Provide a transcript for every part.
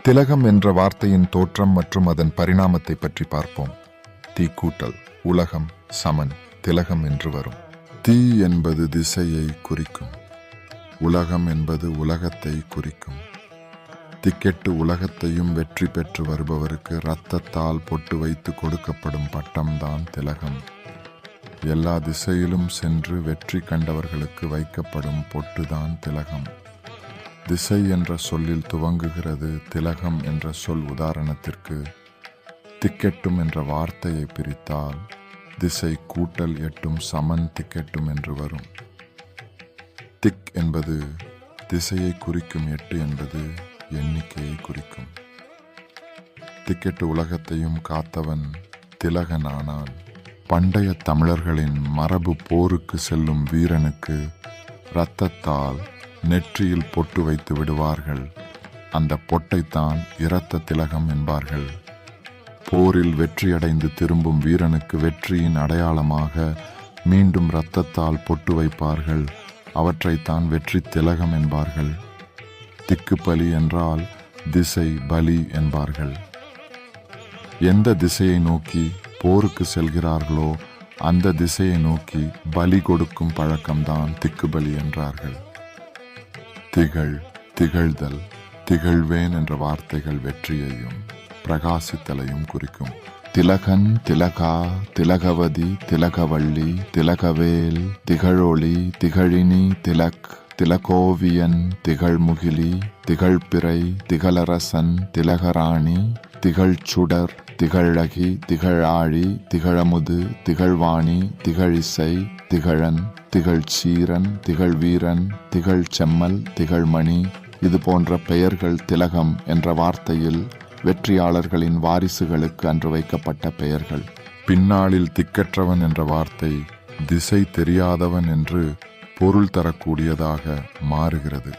திலகம் என்ற வார்த்தையின் தோற்றம் மற்றும் அதன் பரிணாமத்தை பற்றி பார்ப்போம். தீக்கூட்டல், உலகம், சமன், திலகம் என்று வரும். தீ என்பது திசையை குறிக்கும். உலகம் என்பது உலகத்தை குறிக்கும். திக்கெட்டு உலகத்தையும் வெற்றி பெற்று வருபவருக்கு இரத்தத்தால் பொட்டு வைத்து கொடுக்கப்படும் பட்டம்தான் திலகம். எல்லா திசையிலும் சென்று வெற்றி கண்டவர்களுக்கு வைக்கப்படும் பொட்டுதான் திலகம். திசை என்ற சொல்லில் துவங்குகிறது திலகம் என்ற சொல். உதாரணத்திற்கு திக்கெட்டும் என்ற வார்த்தையை பிரித்தால் திசை கூட்டல் எட்டும் சமன் திக்கெட்டும் என்று வரும். திக் என்பது திசையை குறிக்கும், எட்டு என்பது எண்ணிக்கையை குறிக்கும். திக்கெட்டு உலகத்தையும் காத்தவன் திலகனானான். பண்டைய தமிழர்களின் மரபு போருக்கு செல்லும் வீரனுக்கு இரத்தத்தால் நெற்றியில் பொட்டு வைத்து விடுவார்கள். அந்த பொட்டைத்தான் இரத்த திலகம் என்பார்கள். போரில் வெற்றியடைந்து திரும்பும் வீரனுக்கு வெற்றியின் அடையாளமாக மீண்டும் இரத்தத்தால் பொட்டு வைப்பார்கள். அவற்றைத்தான் வெற்றி திலகம் என்பார்கள். திக்கு பலி என்றால் திசை பலி என்பார்கள். எந்த திசையை நோக்கி போருக்கு செல்கிறார்களோ அந்த திசையை நோக்கி பலி கொடுக்கும் பழக்கம்தான் திக்குபலி என்றார்கள். திகழ், திகழ்தல், திகழ்வேன் என்ற வார்த்தைகள் வெற்றியையும் பிரகாசித்தலையும் குறிக்கும். திலகன், திலகா, திலகவதி, திலகவள்ளி, திலகவேல், திகழொளி, திகழினி, திலக், திலகோவியன், திகழ்முகிலி, திகழ்பிறை, திகழரசன், திலகராணி, திகழ்ச்சுடர், திகழகி, திகழாழி, திகழமுது, திகழ்வாணி, திகழிசை, திகழன், திகழ்ச்சீரன், திகழ்வீரன், திகழ்ச்செம்மல், திகழ்மணி, இது போன்ற பெயர்கள் திலகம் என்ற வார்த்தையில் வெற்றியாளர்களின் வாரிசுகளுக்கு அன்று வைக்கப்பட்ட பெயர்கள். பின்னாளில் திக்கற்றவன் என்ற வார்த்தை திசை தெரியாதவன் என்று பொருள் தரக்கூடியதாக மாறுகிறது.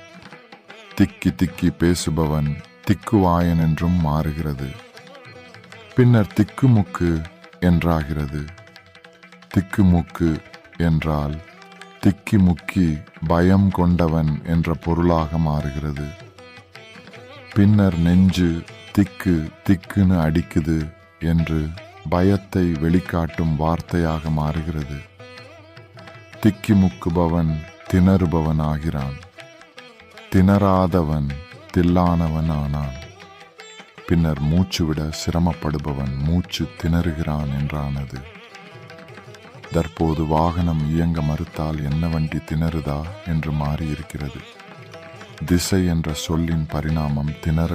திக்கி திக்கி பேசுபவன் திக்குவாயன் என்றும் மாறுகிறது. பின்னர் திக்குமுக்கு என்றாகிறது. திக்குமுக்கு என்றால் திக்கி முக்கி பயம் கொண்டவன் என்ற பொருளாக மாறுகிறது. பின்னர் நெஞ்சு திக்கு திக்குன்னு அடிக்குது என்று பயத்தை வெளிக்காட்டும் வார்த்தையாக மாறுகிறது. திக்கி முக்குபவன் திணறுபவன் ஆகிறான். திணறாதவன் தில்லானவன் ஆனான். பின்னர் மூச்சு விட சிரமப்படுபவன் மூச்சு திணறுகிறான் என்றானது. தற்போது வாகனம் இயங்க மறுத்தால் என்ன வண்டி திணறுதா என்று மாறியிருக்கிறது. திசை என்ற சொல்லின் பரிணாமம் திணற